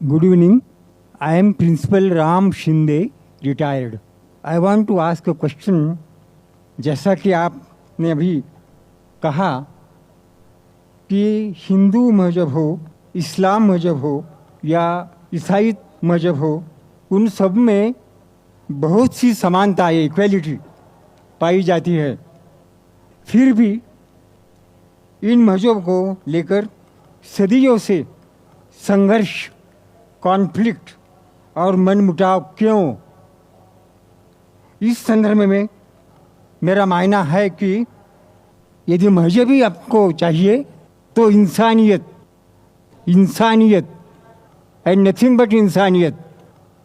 Good evening. I am Principal Ram Shinde, retired. I want to ask a question. जैसा कि आपने अभी कहा कि हिंदू मज़हब हो, इस्लाम मज़हब हो या ईसाई मज़हब हो, उन सब में बहुत सी समानताएं, इक्वलिटी पाई जाती है. फिर भी इन मज़हब को लेकर सदियों से संघर्ष, कॉन्फ्लिक्ट और मनमुटाव क्यों? इस संदर्भ में मेरा मानना है कि यदि मज़हब ही आपको चाहिए तो इंसानियत एंड नथिंग बट इंसानियत,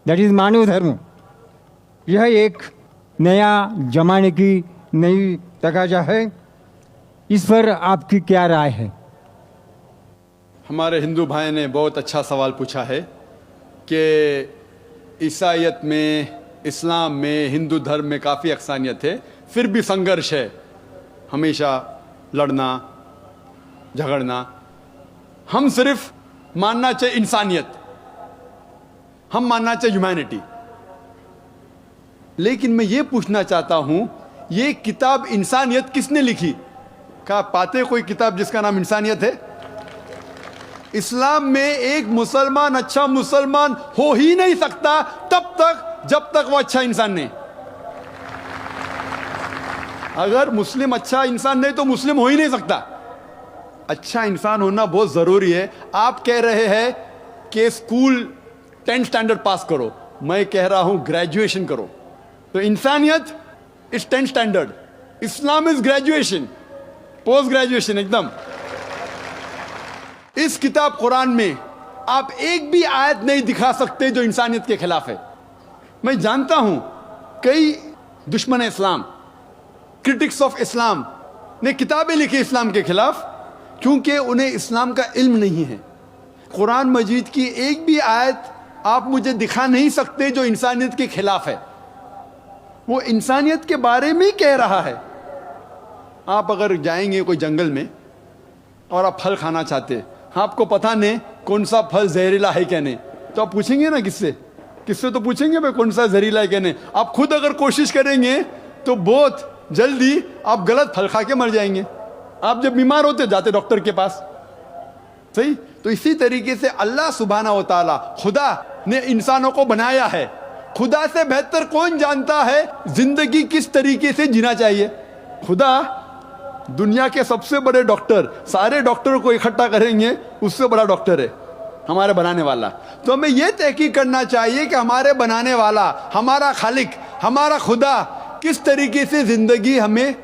दैट इज़ मानव धर्म, यह एक नया जमाने की नई तकाजा है. इस पर आपकी क्या राय है? हमारे हिंदू भाई ने बहुत अच्छा सवाल पूछा है कि ईसाईयत में, इस्लाम में, हिंदू धर्म में काफ़ी अक्सानियत है, फिर भी संघर्ष है, हमेशा लड़ना झगड़ना. हम सिर्फ मानना चाहिए इंसानियत, हम मानना चाहिए ह्यूमैनिटी. लेकिन मैं ये पूछना चाहता हूँ, ये किताब इंसानियत किसने लिखी? क्या पाते कोई किताब जिसका नाम इंसानियत है? इस्लाम में एक मुसलमान अच्छा मुसलमान हो ही नहीं सकता तब तक जब तक वो अच्छा इंसान नहीं. अगर मुस्लिम अच्छा इंसान नहीं तो मुस्लिम हो ही नहीं सकता. अच्छा इंसान होना बहुत ज़रूरी है. आप कह रहे हैं कि स्कूल 10th स्टैंडर्ड पास करो, मैं कह रहा हूं ग्रेजुएशन करो. तो इंसानियत is 10th standard, Islam is graduation, post graduation एकदम. इस किताब कुरान में आप एक भी आयत नहीं दिखा सकते जो इंसानियत के खिलाफ है. मैं जानता हूं कई दुश्मन इस्लाम, क्रिटिक्स ऑफ इस्लाम ने किताबें लिखी इस्लाम के खिलाफ, क्योंकि उन्हें इस्लाम का इल्म नहीं है. कुरान मजीद की एक भी आयत आप मुझे दिखा नहीं सकते जो इंसानियत के खिलाफ है. वो इंसानियत के बारे में ही कह रहा है. आप अगर जाएंगे कोई जंगल में और आप फल खाना चाहते, आपको पता नहीं कौन सा फल जहरीला है क्या नहीं, तो आप पूछेंगे ना किससे तो पूछेंगे भाई कौन सा जहरीला है क्या नहीं. आप खुद अगर कोशिश करेंगे तो बहुत जल्दी आप गलत फल खा के मर जाएंगे. आप जब बीमार होते जाते डॉक्टर के पास, सही. तो इसी तरीके से अल्लाह सुब्हानहू व तआला, खुदा ने इंसानों को बनाया है. खुदा से बेहतर कौन जानता है जिंदगी किस तरीके से जीना चाहिए? खुदा दुनिया के सबसे बड़े डॉक्टर, सारे डॉक्टरों को इकट्ठा करेंगे, उससे बड़ा डॉक्टर है हमारे बनाने वाला. तो हमें यह तहकीक करना चाहिए कि हमारे बनाने वाला, हमारा खालिक, हमारा खुदा किस तरीके से जिंदगी हमें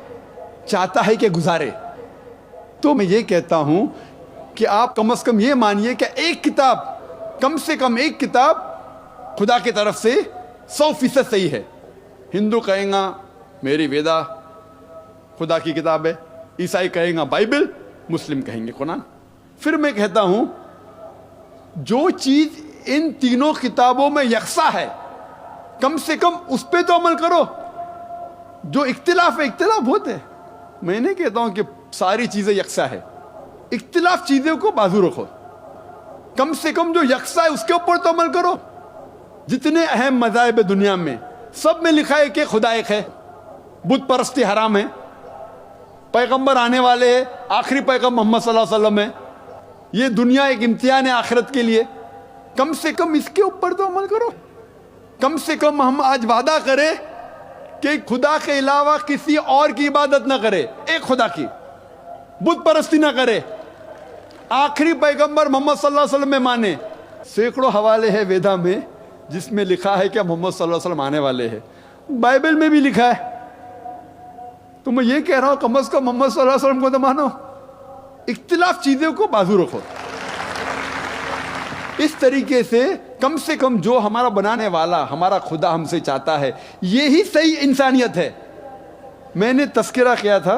चाहता है कि गुजारे. तो मैं ये कहता हूं कि आप कम से कम ये मानिए कि एक किताब, कम से कम एक किताब खुदा की तरफ से 100% सही है. हिंदू कहेगा मेरी वेदा खुदा की किताब है, ईसाई कहेगा बाइबल, मुस्लिम कहेंगे कुरान. फिर मैं कहता हूं जो चीज इन तीनों किताबों में यकसा है, कम से कम उस पे तो अमल करो. जो इख्तिलाफ है, इख्तिलाफ होते हैं, मैं नहीं कहता हूं कि सारी चीजें यकसा है. इख्तिलाफ चीजों को बाजू रखो, कम से कम जो यकसा है उसके ऊपर तो अमल करो. जितने अहम मज़ाहिब है दुनिया में, सब में लिखा है कि खुदा एक है, बुत परस्ती हराम है, पैगंबर आने वाले हैं, आखिरी पैगंबर मोहम्मद सल्लल्लाहु अलैहि वसल्लम है, ये दुनिया एक इम्तिहान है आखिरत के लिए. कम से कम इसके ऊपर तो अमल करो. कम से कम हम आज वादा करें कि खुदा के अलावा किसी और की इबादत ना करे, एक खुदा की, बुत परस्ती ना करे, आखिरी पैगंबर मोहम्मद सल्लल्लाहु अलैहि वसल्लम में माने. सैकड़ों हवाले हैं वेदा में जिसमें लिखा है कि मोहम्मद सल्लल्लाहु अलैहि वसल्लम आने वाले हैं. बाइबल में भी लिखा है. तो मैं ये कह रहा हूं कम से कम मोहम्मद सल्लल्लाहु अलैहि वसल्लम को तो मानो. इख्तिलाफ चीजों को बाजू रखो. इस तरीके से कम जो हमारा बनाने वाला, हमारा खुदा हमसे चाहता है, यही सही इंसानियत है. मैंने तस्करा किया था,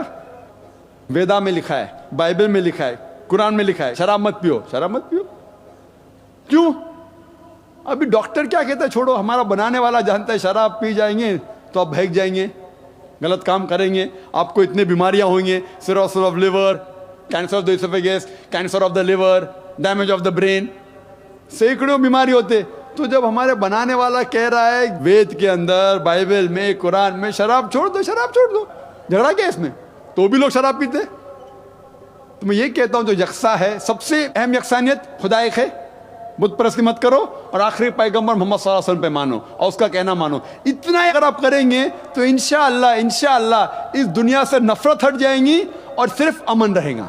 वेदा में लिखा है, बाइबल में लिखा है, कुरान में लिखा है शराब मत पियो. शराब मत पियो क्यों? अभी डॉक्टर क्या कहता है? छोड़ो, हमारा बनाने वाला जानता है शराब पी जाएंगे तो आप बहक जाएंगे, गलत काम करेंगे, आपको इतने बीमारियां होंगी, cirrhosis of liver, cancer of the oesophagus, cancer of the liver, damage of the brain. سینکڑوں بیماری ہوتے. تو جب ہمارے بنانے والا کہہ رہا ہے وید کے اندر، بائبل میں، قرآن میں، شراب چھوڑ دو، شراب چھوڑ دو، جھگڑا کیا اس میں؟ تو بھی لوگ شراب پیتے. تو میں یہ کہتا ہوں جو یکساں ہے، سب سے اہم یکسانیت خدا ایک ہے، بت پرستی مت کرو، اور آخری پیغمبر محمد صلی اللہ علیہ وسلم پہ مانو اور اس کا کہنا مانو. اتنا اگر آپ کریں گے تو انشاءاللہ اس دنیا سے نفرت ہٹ جائیں گی اور صرف امن رہے گا.